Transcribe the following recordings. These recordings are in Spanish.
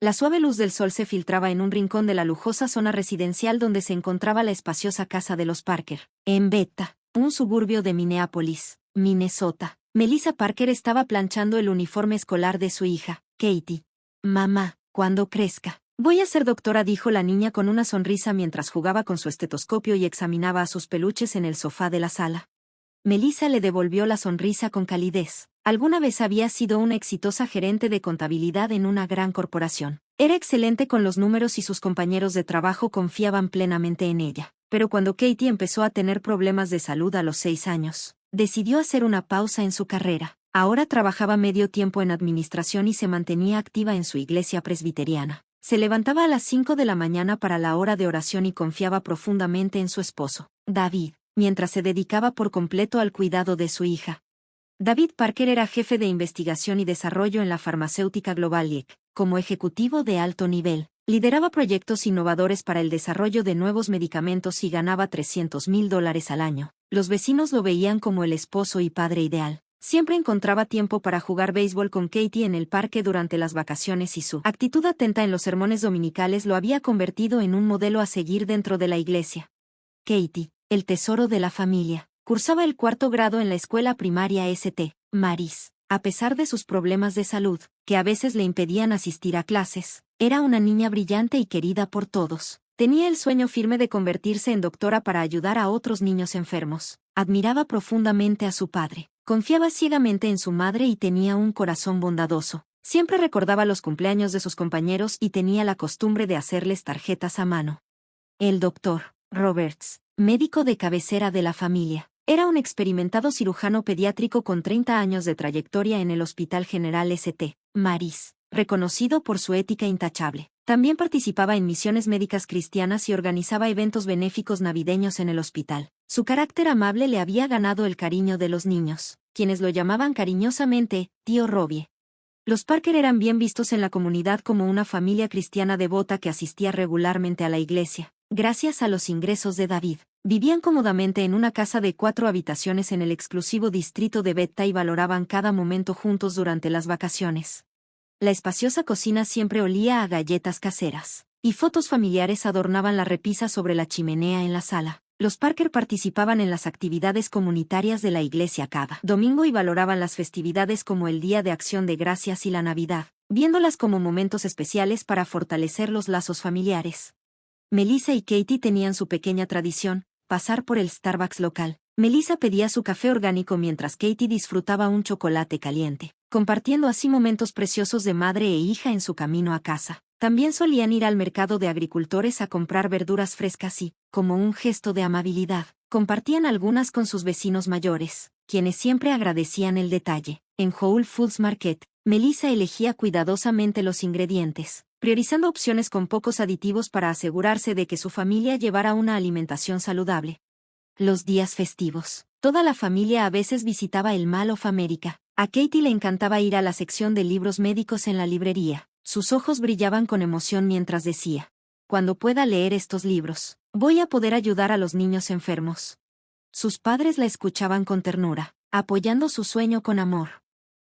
La suave luz del sol se filtraba en un rincón de la lujosa zona residencial donde se encontraba la espaciosa casa de los Parker, en Bethesda, un suburbio de Minneapolis, Minnesota. Melissa Parker estaba planchando el uniforme escolar de su hija, Katie. Mamá, cuando crezca, voy a ser doctora, dijo la niña con una sonrisa mientras jugaba con su estetoscopio y examinaba a sus peluches en el sofá de la sala. Melissa le devolvió la sonrisa con calidez. Alguna vez había sido una exitosa gerente de contabilidad en una gran corporación. Era excelente con los números y sus compañeros de trabajo confiaban plenamente en ella. Pero cuando Katie empezó a tener problemas de salud a los 6 años, decidió hacer una pausa en su carrera. Ahora trabajaba medio tiempo en administración y se mantenía activa en su iglesia presbiteriana. Se levantaba a las 5 de la mañana para la hora de oración y confiaba profundamente en su esposo, David, mientras se dedicaba por completo al cuidado de su hija. David Parker era jefe de investigación y desarrollo en la farmacéutica Global Inc. Como ejecutivo de alto nivel, lideraba proyectos innovadores para el desarrollo de nuevos medicamentos y ganaba $300,000 al año. Los vecinos lo veían como el esposo y padre ideal. Siempre encontraba tiempo para jugar béisbol con Katie en el parque durante las vacaciones y su actitud atenta en los sermones dominicales lo había convertido en un modelo a seguir dentro de la iglesia. Katie, el tesoro de la familia, cursaba el 4º grado en la escuela primaria St. Mary's. A pesar de sus problemas de salud, que a veces le impedían asistir a clases, era una niña brillante y querida por todos. Tenía el sueño firme de convertirse en doctora para ayudar a otros niños enfermos. Admiraba profundamente a su padre, confiaba ciegamente en su madre y tenía un corazón bondadoso. Siempre recordaba los cumpleaños de sus compañeros y tenía la costumbre de hacerles tarjetas a mano. El doctor Roberts, médico de cabecera de la familia, era un experimentado cirujano pediátrico con 30 años de trayectoria en el Hospital General St. Mary's, reconocido por su ética intachable. También participaba en misiones médicas cristianas y organizaba eventos benéficos navideños en el hospital. Su carácter amable le había ganado el cariño de los niños, quienes lo llamaban cariñosamente Tío Robbie. Los Parker eran bien vistos en la comunidad como una familia cristiana devota que asistía regularmente a la iglesia. Gracias a los ingresos de David, vivían cómodamente en una casa de 4 habitaciones en el exclusivo distrito de Bethesda y valoraban cada momento juntos durante las vacaciones. La espaciosa cocina siempre olía a galletas caseras, y fotos familiares adornaban la repisa sobre la chimenea en la sala. Los Parker participaban en las actividades comunitarias de la iglesia cada domingo y valoraban las festividades como el Día de Acción de Gracias y la Navidad, viéndolas como momentos especiales para fortalecer los lazos familiares. Melissa y Katie tenían su pequeña tradición, pasar por el Starbucks local. Melissa pedía su café orgánico mientras Katie disfrutaba un chocolate caliente, compartiendo así momentos preciosos de madre e hija en su camino a casa. También solían ir al mercado de agricultores a comprar verduras frescas y, como un gesto de amabilidad, compartían algunas con sus vecinos mayores, quienes siempre agradecían el detalle. En Whole Foods Market, Melissa elegía cuidadosamente los ingredientes, priorizando opciones con pocos aditivos para asegurarse de que su familia llevara una alimentación saludable. Los días festivos, toda la familia a veces visitaba el Mall of America. A Katie le encantaba ir a la sección de libros médicos en la librería. Sus ojos brillaban con emoción mientras decía: cuando pueda leer estos libros, voy a poder ayudar a los niños enfermos. Sus padres la escuchaban con ternura, apoyando su sueño con amor.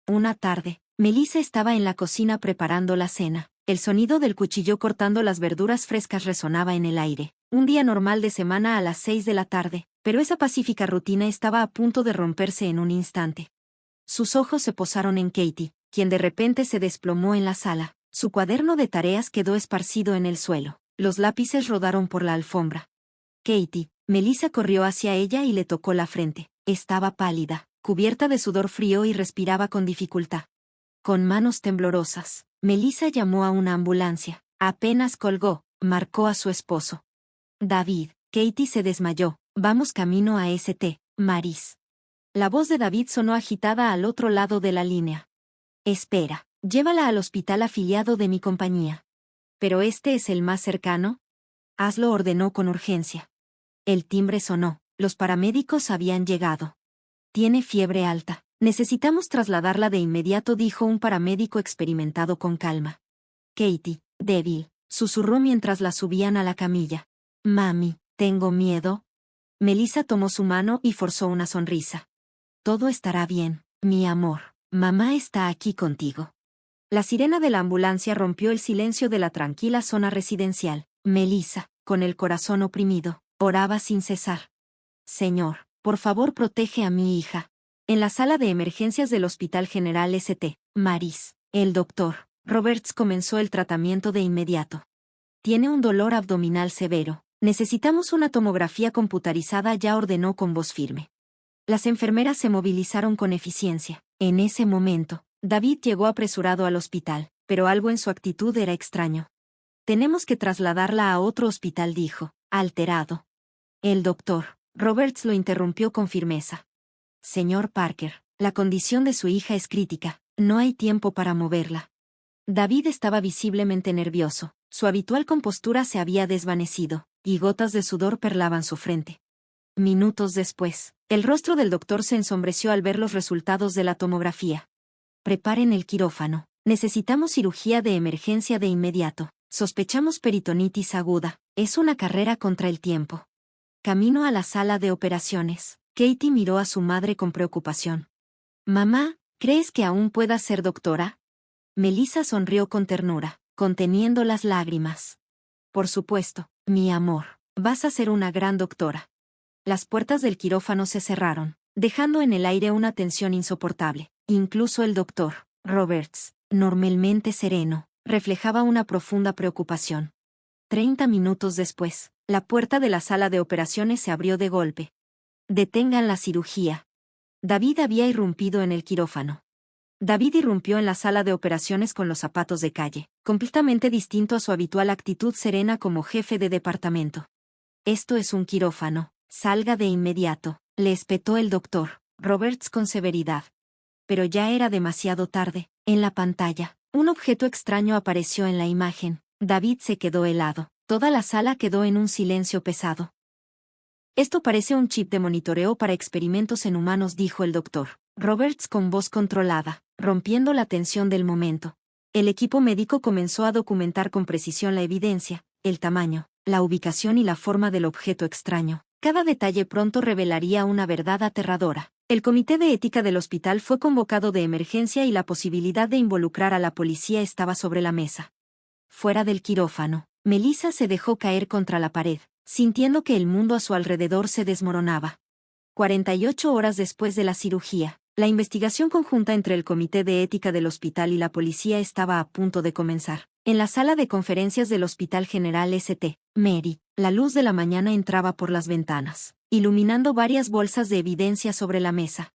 Una tarde, Melissa estaba en la cocina preparando la cena. El sonido del cuchillo cortando las verduras frescas resonaba en el aire. Un día normal de semana a las 6 de la tarde, pero esa pacífica rutina estaba a punto de romperse en un instante. Sus ojos se posaron en Katie, quien de repente se desplomó en la sala. Su cuaderno de tareas quedó esparcido en el suelo. Los lápices rodaron por la alfombra. Katie, Melissa corrió hacia ella y le tocó la frente. Estaba pálida, cubierta de sudor frío y respiraba con dificultad. Con manos temblorosas, Melissa llamó a una ambulancia. Apenas colgó, marcó a su esposo. David, Katie se desmayó. Vamos camino a St. Mary's. La voz de David sonó agitada al otro lado de la línea. Espera, llévala al hospital afiliado de mi compañía. ¿Pero este es el más cercano? Hazlo, ordenó con urgencia. El timbre sonó. Los paramédicos habían llegado. Tiene fiebre alta. Necesitamos trasladarla de inmediato, dijo un paramédico experimentado con calma. Katie, débil, susurró mientras la subían a la camilla. Mami, tengo miedo. Melissa tomó su mano y forzó una sonrisa. Todo estará bien, mi amor. Mamá está aquí contigo. La sirena de la ambulancia rompió el silencio de la tranquila zona residencial. Melissa, con el corazón oprimido, oraba sin cesar. Señor, por favor protege a mi hija. En la sala de emergencias del Hospital General St. Mary's, el doctor Roberts comenzó el tratamiento de inmediato. Tiene un dolor abdominal severo. Necesitamos una tomografía computarizada, ya ordenó con voz firme. Las enfermeras se movilizaron con eficiencia. En ese momento, David llegó apresurado al hospital, pero algo en su actitud era extraño. Tenemos que trasladarla a otro hospital, dijo, alterado. El doctor Roberts lo interrumpió con firmeza. Señor Parker, la condición de su hija es crítica, no hay tiempo para moverla. David estaba visiblemente nervioso, su habitual compostura se había desvanecido, y gotas de sudor perlaban su frente. Minutos después, el rostro del doctor se ensombreció al ver los resultados de la tomografía. Preparen el quirófano, necesitamos cirugía de emergencia de inmediato, sospechamos peritonitis aguda, es una carrera contra el tiempo. Camino a la sala de operaciones, Katie miró a su madre con preocupación. Mamá, ¿crees que aún pueda ser doctora? Melissa sonrió con ternura, conteniendo las lágrimas. Por supuesto, mi amor, vas a ser una gran doctora. Las puertas del quirófano se cerraron, dejando en el aire una tensión insoportable. Incluso el doctor Roberts, normalmente sereno, reflejaba una profunda preocupación. 30 minutos después, la puerta de la sala de operaciones se abrió de golpe. Detengan la cirugía. David había irrumpido en el quirófano. David irrumpió en la sala de operaciones con los zapatos de calle, completamente distinto a su habitual actitud serena como jefe de departamento. Esto es un quirófano, salga de inmediato, le espetó el doctor Roberts con severidad. Pero ya era demasiado tarde. En la pantalla, un objeto extraño apareció en la imagen. David se quedó helado. Toda la sala quedó en un silencio pesado. Esto parece un chip de monitoreo para experimentos en humanos, dijo el doctor Roberts con voz controlada, rompiendo la tensión del momento. El equipo médico comenzó a documentar con precisión la evidencia, el tamaño, la ubicación y la forma del objeto extraño. Cada detalle pronto revelaría una verdad aterradora. El comité de ética del hospital fue convocado de emergencia y la posibilidad de involucrar a la policía estaba sobre la mesa. Fuera del quirófano, Melissa se dejó caer contra la pared, sintiendo que el mundo a su alrededor se desmoronaba. 48 horas después de la cirugía, la investigación conjunta entre el comité de ética del hospital y la policía estaba a punto de comenzar. En la sala de conferencias del Hospital General St. Mary, la luz de la mañana entraba por las ventanas, iluminando varias bolsas de evidencia sobre la mesa.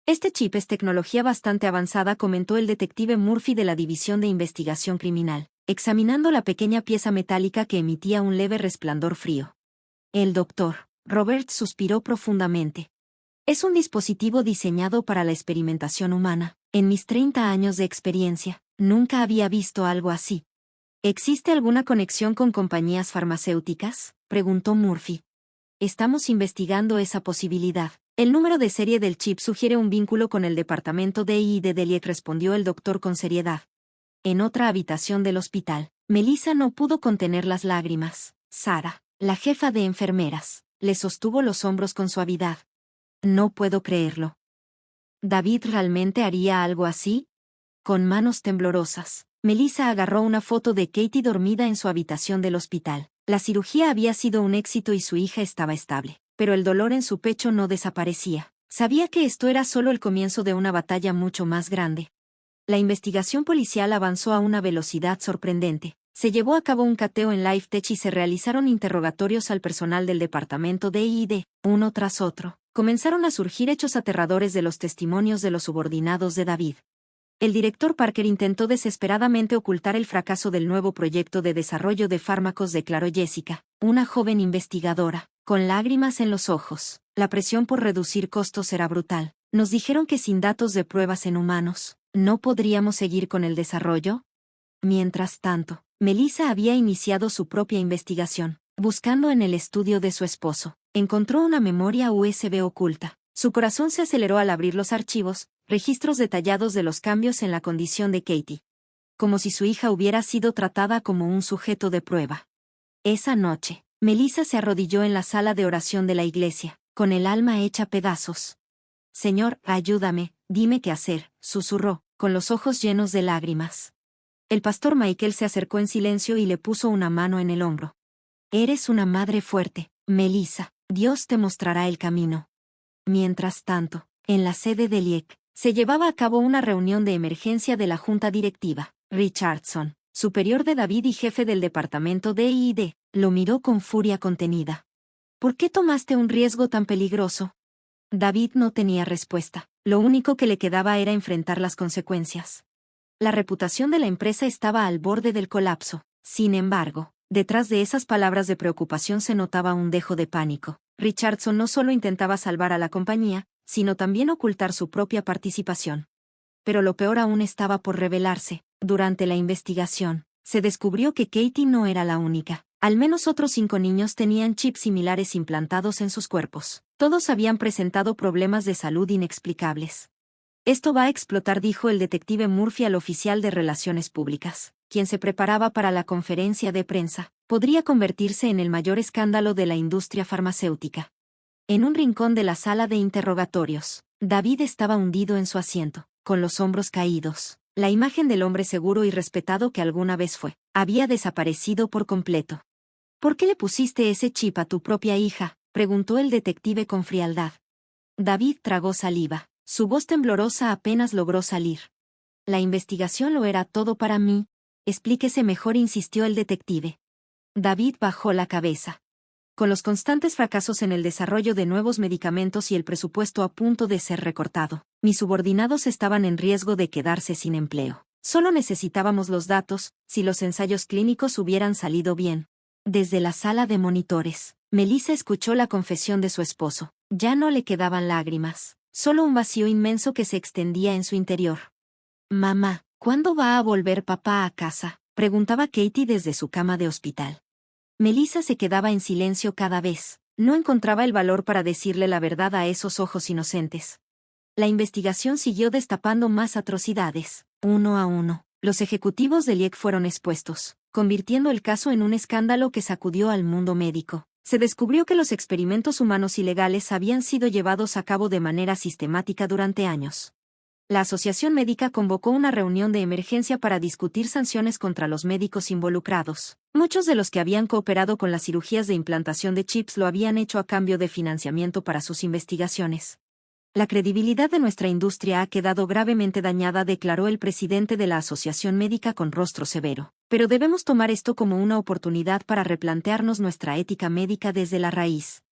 Este chip es tecnología bastante avanzada, comentó el detective Murphy de la División de Investigación Criminal, examinando la pequeña pieza metálica que emitía un leve resplandor frío. El doctor Roberts suspiró profundamente. Es un dispositivo diseñado para la experimentación humana. En mis 30 años de experiencia, nunca había visto algo así. ¿Existe alguna conexión con compañías farmacéuticas?, preguntó Murphy. Estamos investigando esa posibilidad. El número de serie del chip sugiere un vínculo con el departamento de I de Deliet, respondió el doctor con seriedad. En otra habitación del hospital, Melissa no pudo contener las lágrimas. Sarah, la jefa de enfermeras, le sostuvo los hombros con suavidad. No puedo creerlo. ¿David realmente haría algo así? Con manos temblorosas, Melissa agarró una foto de Katie dormida en su habitación del hospital. La cirugía había sido un éxito y su hija estaba estable, pero el dolor en su pecho no desaparecía. Sabía que esto era solo el comienzo de una batalla mucho más grande. La investigación policial avanzó a una velocidad sorprendente. Se llevó a cabo un cateo en Live Tech y se realizaron interrogatorios al personal del departamento de I.D. Uno tras otro, comenzaron a surgir hechos aterradores de los testimonios de los subordinados de David. El director Parker intentó desesperadamente ocultar el fracaso del nuevo proyecto de desarrollo de fármacos, declaró Jessica, una joven investigadora, con lágrimas en los ojos. La presión por reducir costos era brutal. Nos dijeron que sin datos de pruebas en humanos, ¿no podríamos seguir con el desarrollo? Mientras tanto, Melissa había iniciado su propia investigación. Buscando en el estudio de su esposo, encontró una memoria USB oculta. Su corazón se aceleró al abrir los archivos, registros detallados de los cambios en la condición de Katie. Como si su hija hubiera sido tratada como un sujeto de prueba. Esa noche, Melissa se arrodilló en la sala de oración de la iglesia, con el alma hecha pedazos. Señor, ayúdame, dime qué hacer, susurró, con los ojos llenos de lágrimas. El pastor Michael se acercó en silencio y le puso una mano en el hombro. Eres una madre fuerte, Melissa. Dios te mostrará el camino. Mientras tanto, en la sede del IEC, se llevaba a cabo una reunión de emergencia de la junta directiva. Richardson, superior de David y jefe del departamento de I&D, lo miró con furia contenida. ¿Por qué tomaste un riesgo tan peligroso? David no tenía respuesta. Lo único que le quedaba era enfrentar las consecuencias. La reputación de la empresa estaba al borde del colapso. Sin embargo, detrás de esas palabras de preocupación se notaba un dejo de pánico. Richardson no solo intentaba salvar a la compañía, sino también ocultar su propia participación. Pero lo peor aún estaba por revelarse. Durante la investigación, se descubrió que Katie no era la única. Al menos otros 5 niños tenían chips similares implantados en sus cuerpos. Todos habían presentado problemas de salud inexplicables. Esto va a explotar, dijo el detective Murphy al oficial de Relaciones Públicas, quien se preparaba para la conferencia de prensa. Podría convertirse en el mayor escándalo de la industria farmacéutica. En un rincón de la sala de interrogatorios, David estaba hundido en su asiento, con los hombros caídos. La imagen del hombre seguro y respetado que alguna vez fue, había desaparecido por completo. ¿Por qué le pusiste ese chip a tu propia hija?, preguntó el detective con frialdad. David tragó saliva. Su voz temblorosa apenas logró salir. La investigación lo era todo para mí. Explíquese mejor, insistió el detective. David bajó la cabeza. Con los constantes fracasos en el desarrollo de nuevos medicamentos y el presupuesto a punto de ser recortado, mis subordinados estaban en riesgo de quedarse sin empleo. Solo necesitábamos los datos, si los ensayos clínicos hubieran salido bien. Desde la sala de monitores, Melissa escuchó la confesión de su esposo. Ya no le quedaban lágrimas, solo un vacío inmenso que se extendía en su interior. Mamá, ¿cuándo va a volver papá a casa?, preguntaba Katie desde su cama de hospital. Melissa se quedaba en silencio cada vez. No encontraba el valor para decirle la verdad a esos ojos inocentes. La investigación siguió destapando más atrocidades. Uno a uno, los ejecutivos del IEC fueron expuestos, convirtiendo el caso en un escándalo que sacudió al mundo médico. Se descubrió que los experimentos humanos ilegales habían sido llevados a cabo de manera sistemática durante años. La Asociación Médica convocó una reunión de emergencia para discutir sanciones contra los médicos involucrados. Muchos de los que habían cooperado con las cirugías de implantación de chips lo habían hecho a cambio de financiamiento para sus investigaciones. La credibilidad de nuestra industria ha quedado gravemente dañada, declaró el presidente de la Asociación Médica con rostro severo. Pero debemos tomar esto como una oportunidad para replantearnos nuestra ética médica desde la raíz.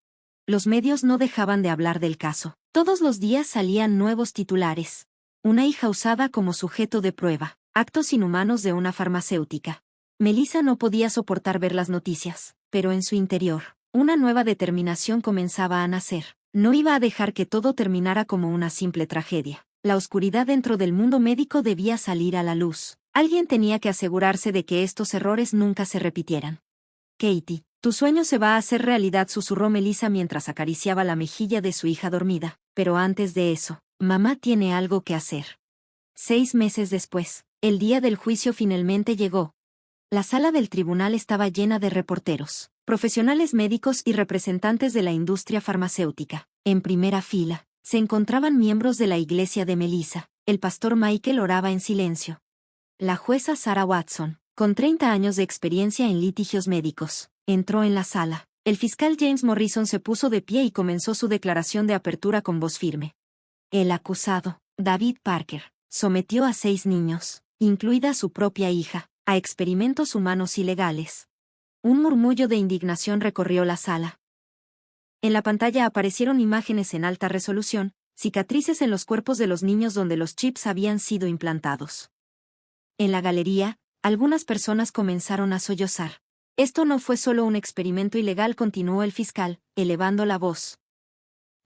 Los medios no dejaban de hablar del caso. Todos los días salían nuevos titulares. Una hija usada como sujeto de prueba. Actos inhumanos de una farmacéutica. Melissa no podía soportar ver las noticias, pero en su interior, una nueva determinación comenzaba a nacer. No iba a dejar que todo terminara como una simple tragedia. La oscuridad dentro del mundo médico debía salir a la luz. Alguien tenía que asegurarse de que estos errores nunca se repitieran. Katie, tu sueño se va a hacer realidad, susurró Melissa mientras acariciaba la mejilla de su hija dormida. Pero antes de eso, mamá tiene algo que hacer. 6 meses después, el día del juicio finalmente llegó. La sala del tribunal estaba llena de reporteros, profesionales médicos y representantes de la industria farmacéutica. En primera fila, se encontraban miembros de la iglesia de Melissa. El pastor Michael oraba en silencio. La jueza Sarah Watson, con 30 años de experiencia en litigios médicos, entró en la sala. El fiscal James Morrison se puso de pie y comenzó su declaración de apertura con voz firme. El acusado, David Parker, sometió a 6 niños, incluida su propia hija, a experimentos humanos ilegales. Un murmullo de indignación recorrió la sala. En la pantalla aparecieron imágenes en alta resolución, cicatrices en los cuerpos de los niños donde los chips habían sido implantados. En la galería, algunas personas comenzaron a sollozar. Esto no fue solo un experimento ilegal, continuó el fiscal, elevando la voz.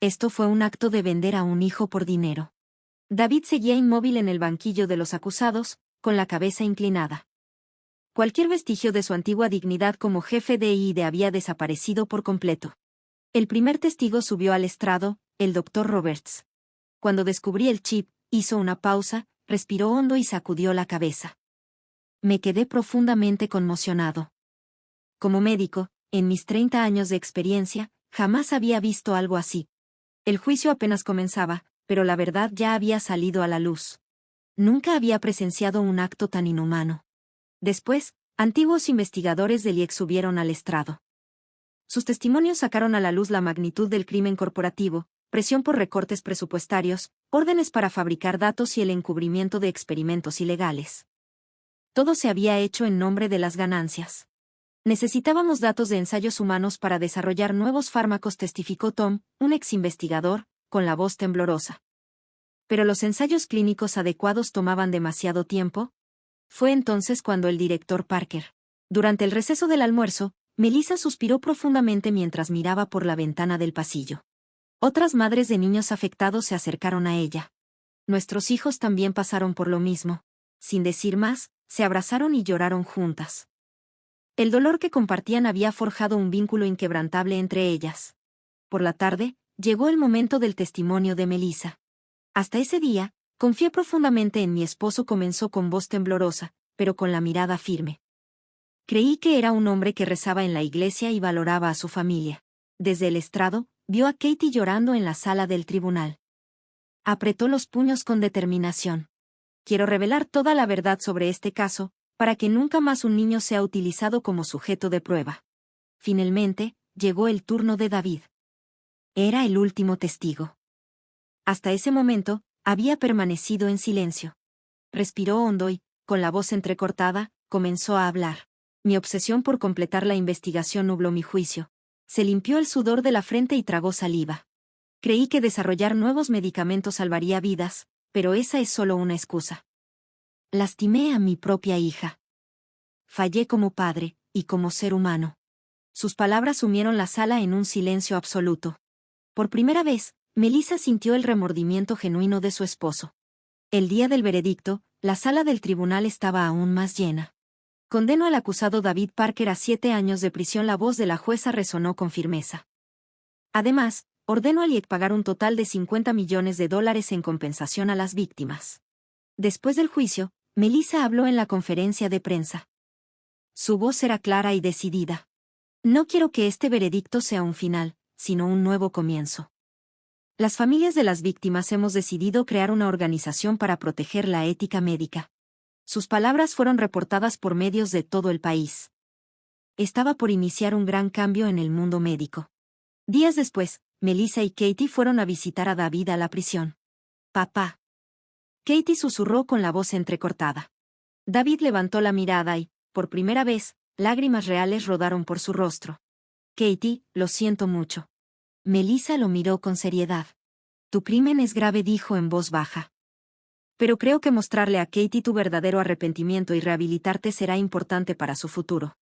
Esto fue un acto de vender a un hijo por dinero. David seguía inmóvil en el banquillo de los acusados, con la cabeza inclinada. Cualquier vestigio de su antigua dignidad como jefe de I&D había desaparecido por completo. El primer testigo subió al estrado, el Dr. Roberts. Cuando descubrí el chip, hizo una pausa, respiró hondo y sacudió la cabeza. Me quedé profundamente conmocionado. Como médico, en mis 30 años de experiencia, jamás había visto algo así. El juicio apenas comenzaba, pero la verdad ya había salido a la luz. Nunca había presenciado un acto tan inhumano. Después, antiguos investigadores del IEC subieron al estrado. Sus testimonios sacaron a la luz la magnitud del crimen corporativo, presión por recortes presupuestarios, órdenes para fabricar datos y el encubrimiento de experimentos ilegales. Todo se había hecho en nombre de las ganancias. Necesitábamos datos de ensayos humanos para desarrollar nuevos fármacos, testificó Tom, un ex investigador, con la voz temblorosa. Pero los ensayos clínicos adecuados tomaban demasiado tiempo. Fue entonces cuando el director Parker. Durante el receso del almuerzo, Melissa suspiró profundamente mientras miraba por la ventana del pasillo. Otras madres de niños afectados se acercaron a ella. Nuestros hijos también pasaron por lo mismo. Sin decir más, se abrazaron y lloraron juntas. El dolor que compartían había forjado un vínculo inquebrantable entre ellas. Por la tarde, llegó el momento del testimonio de Melissa. Hasta ese día, confié profundamente en mi esposo, comenzó con voz temblorosa, pero con la mirada firme. Creí que era un hombre que rezaba en la iglesia y valoraba a su familia. Desde el estrado, vio a Katie llorando en la sala del tribunal. Apretó los puños con determinación. Quiero revelar toda la verdad sobre este caso, para que nunca más un niño sea utilizado como sujeto de prueba. Finalmente, llegó el turno de David. Era el último testigo. Hasta ese momento, había permanecido en silencio. Respiró hondo y, con la voz entrecortada, comenzó a hablar. Mi obsesión por completar la investigación nubló mi juicio. Se limpió el sudor de la frente y tragó saliva. Creí que desarrollar nuevos medicamentos salvaría vidas, pero esa es solo una excusa. Lastimé a mi propia hija. Fallé como padre, y como ser humano. Sus palabras sumieron la sala en un silencio absoluto. Por primera vez, Melissa sintió el remordimiento genuino de su esposo. El día del veredicto, la sala del tribunal estaba aún más llena. Condeno al acusado David Parker a 7 años de prisión. La voz de la jueza resonó con firmeza. Además, ordenó al IEC pagar un total de $50 millones en compensación a las víctimas. Después del juicio, Melissa habló en la conferencia de prensa. Su voz era clara y decidida. No quiero que este veredicto sea un final, sino un nuevo comienzo. Las familias de las víctimas hemos decidido crear una organización para proteger la ética médica. Sus palabras fueron reportadas por medios de todo el país. Estaba por iniciar un gran cambio en el mundo médico. Días después, Melissa y Katie fueron a visitar a David a la prisión. Papá. Katie susurró con la voz entrecortada. David levantó la mirada y, por primera vez, lágrimas reales rodaron por su rostro. Katie, lo siento mucho. Melissa lo miró con seriedad. Tu crimen es grave, dijo en voz baja. Pero creo que mostrarle a Katie tu verdadero arrepentimiento y rehabilitarte será importante para su futuro.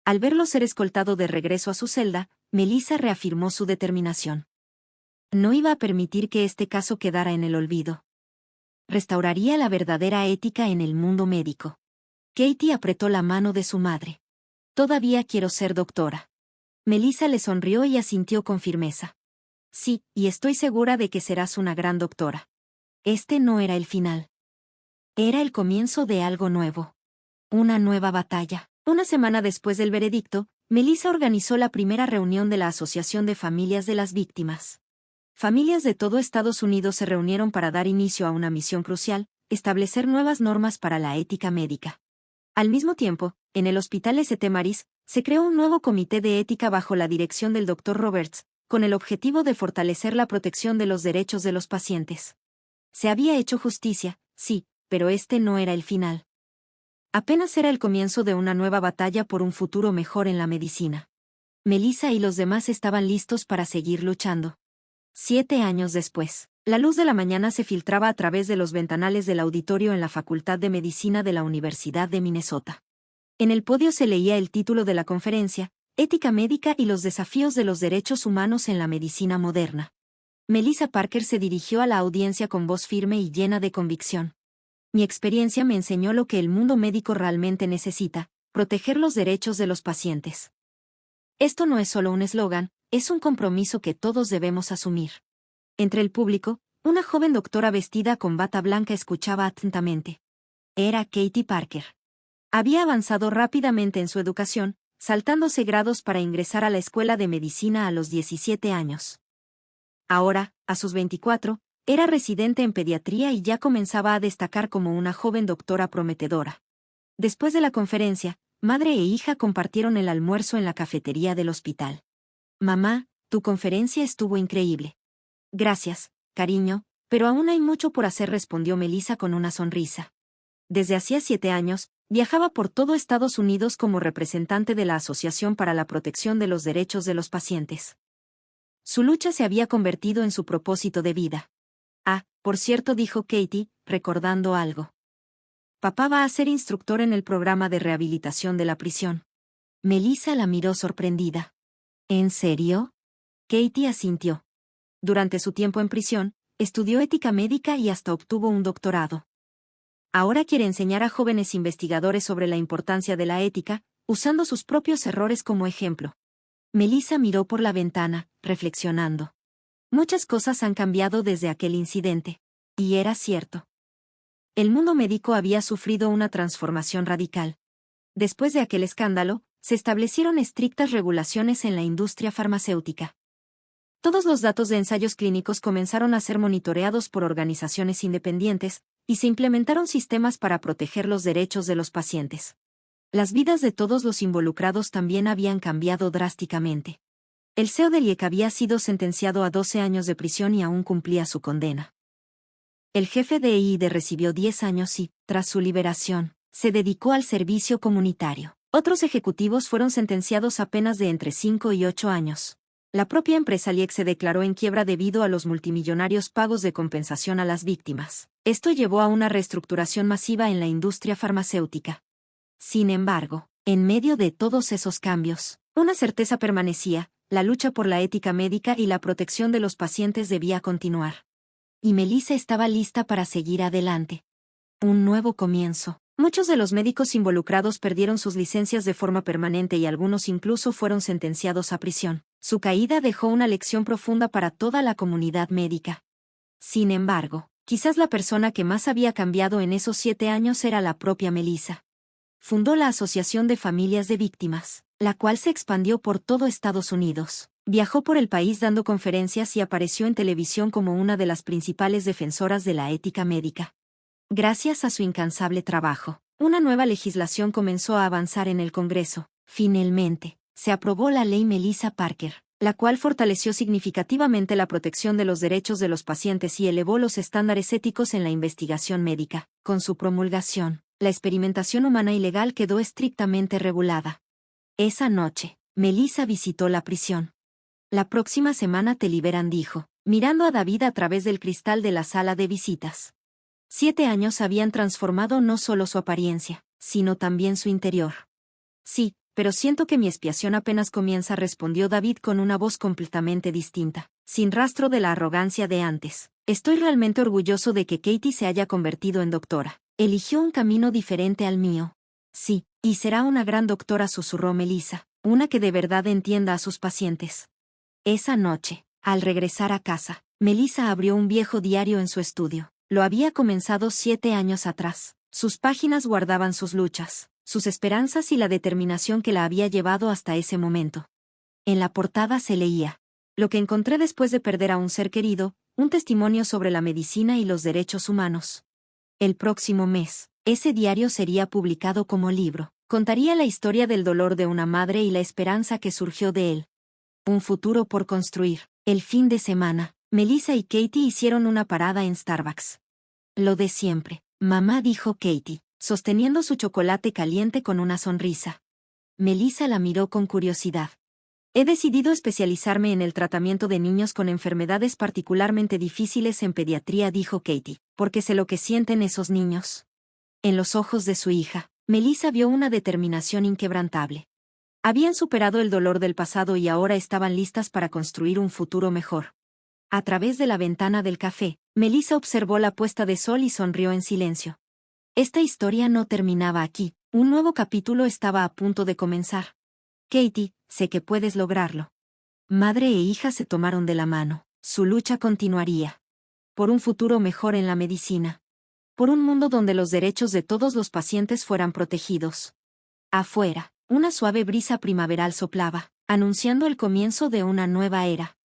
Al verlo ser escoltado de regreso a su celda, Melissa reafirmó su determinación. No iba a permitir que este caso quedara en el olvido. Restauraría la verdadera ética en el mundo médico. Katie apretó la mano de su madre. Todavía quiero ser doctora. Melissa le sonrió y asintió con firmeza. Sí, y estoy segura de que serás una gran doctora. Este no era el final. Era el comienzo de algo nuevo. Una nueva batalla. Una semana después del veredicto, Melissa organizó la primera reunión de la Asociación de Familias de las Víctimas. Familias de todo Estados Unidos se reunieron para dar inicio a una misión crucial, establecer nuevas normas para la ética médica. Al mismo tiempo, en el Hospital St. Mary's, se creó un nuevo comité de ética bajo la dirección del Dr. Roberts, con el objetivo de fortalecer la protección de los derechos de los pacientes. Se había hecho justicia, sí, pero este no era el final. Apenas era el comienzo de una nueva batalla por un futuro mejor en la medicina. Melissa y los demás estaban listos para seguir luchando. 7 años después, la luz de la mañana se filtraba a través de los ventanales del auditorio en la Facultad de Medicina de la Universidad de Minnesota. En el podio se leía el título de la conferencia, Ética médica y los desafíos de los derechos humanos en la medicina moderna. Melissa Parker se dirigió a la audiencia con voz firme y llena de convicción. Mi experiencia me enseñó lo que el mundo médico realmente necesita, proteger los derechos de los pacientes. Esto no es solo un eslogan, es un compromiso que todos debemos asumir. Entre el público, una joven doctora vestida con bata blanca escuchaba atentamente. Era Katie Parker. Había avanzado rápidamente en su educación, saltándose grados para ingresar a la escuela de medicina a los 17 años. Ahora, a sus 24, era residente en pediatría y ya comenzaba a destacar como una joven doctora prometedora. Después de la conferencia, madre e hija compartieron el almuerzo en la cafetería del hospital. Mamá, tu conferencia estuvo increíble. Gracias, cariño, pero aún hay mucho por hacer, respondió Melissa con una sonrisa. Desde hacía 7 años, viajaba por todo Estados Unidos como representante de la Asociación para la Protección de los Derechos de los Pacientes. Su lucha se había convertido en su propósito de vida. Ah, por cierto, dijo Katie, recordando algo. Papá va a ser instructor en el programa de rehabilitación de la prisión. Melissa la miró sorprendida. ¿En serio? Katie asintió. Durante su tiempo en prisión, estudió ética médica y hasta obtuvo un doctorado. Ahora quiere enseñar a jóvenes investigadores sobre la importancia de la ética, usando sus propios errores como ejemplo. Melissa miró por la ventana, reflexionando. Muchas cosas han cambiado desde aquel incidente. Y era cierto. El mundo médico había sufrido una transformación radical. Después de aquel escándalo, se establecieron estrictas regulaciones en la industria farmacéutica. Todos los datos de ensayos clínicos comenzaron a ser monitoreados por organizaciones independientes, y se implementaron sistemas para proteger los derechos de los pacientes. Las vidas de todos los involucrados también habían cambiado drásticamente. El CEO del IEC había sido sentenciado a 12 años de prisión y aún cumplía su condena. El jefe de EID recibió 10 años y, tras su liberación, se dedicó al servicio comunitario. Otros ejecutivos fueron sentenciados a penas de entre 5 y 8 años. La propia empresa LIEC se declaró en quiebra debido a los multimillonarios pagos de compensación a las víctimas. Esto llevó a una reestructuración masiva en la industria farmacéutica. Sin embargo, en medio de todos esos cambios, una certeza permanecía: la lucha por la ética médica y la protección de los pacientes debía continuar. Y Melissa estaba lista para seguir adelante. Un nuevo comienzo. Muchos de los médicos involucrados perdieron sus licencias de forma permanente y algunos incluso fueron sentenciados a prisión. Su caída dejó una lección profunda para toda la comunidad médica. Sin embargo, quizás la persona que más había cambiado en esos 7 años era la propia Melissa. Fundó la Asociación de Familias de Víctimas, la cual se expandió por todo Estados Unidos. Viajó por el país dando conferencias y apareció en televisión como una de las principales defensoras de la ética médica. Gracias a su incansable trabajo, una nueva legislación comenzó a avanzar en el Congreso. Finalmente, se aprobó la Ley Melissa Parker, la cual fortaleció significativamente la protección de los derechos de los pacientes y elevó los estándares éticos en la investigación médica. Con su promulgación, la experimentación humana ilegal quedó estrictamente regulada. Esa noche, Melissa visitó la prisión. La próxima semana te liberan, dijo, mirando a David a través del cristal de la sala de visitas. 7 años habían transformado no solo su apariencia, sino también su interior. Sí, pero siento que mi expiación apenas comienza, respondió David con una voz completamente distinta, sin rastro de la arrogancia de antes. Estoy realmente orgulloso de que Katie se haya convertido en doctora. Eligió un camino diferente al mío. Sí, y será una gran doctora, susurró Melissa, una que de verdad entienda a sus pacientes. Esa noche, al regresar a casa, Melissa abrió un viejo diario en su estudio. Lo había comenzado 7 años atrás. Sus páginas guardaban sus luchas, sus esperanzas y la determinación que la había llevado hasta ese momento. En la portada se leía: lo que encontré después de perder a un ser querido, un testimonio sobre la medicina y los derechos humanos. El próximo mes, ese diario sería publicado como libro. Contaría la historia del dolor de una madre y la esperanza que surgió de él. Un futuro por construir. El fin de semana, Melissa y Katie hicieron una parada en Starbucks. Lo de siempre, mamá, dijo Katie, sosteniendo su chocolate caliente con una sonrisa. Melissa la miró con curiosidad. He decidido especializarme en el tratamiento de niños con enfermedades particularmente difíciles en pediatría, dijo Katie, porque sé lo que sienten esos niños. En los ojos de su hija, Melissa vio una determinación inquebrantable. Habían superado el dolor del pasado y ahora estaban listas para construir un futuro mejor. A través de la ventana del café, Melissa observó la puesta de sol y sonrió en silencio. Esta historia no terminaba aquí, un nuevo capítulo estaba a punto de comenzar. Katie, sé que puedes lograrlo. Madre e hija se tomaron de la mano. Su lucha continuaría. Por un futuro mejor en la medicina. Por un mundo donde los derechos de todos los pacientes fueran protegidos. Afuera, una suave brisa primaveral soplaba, anunciando el comienzo de una nueva era.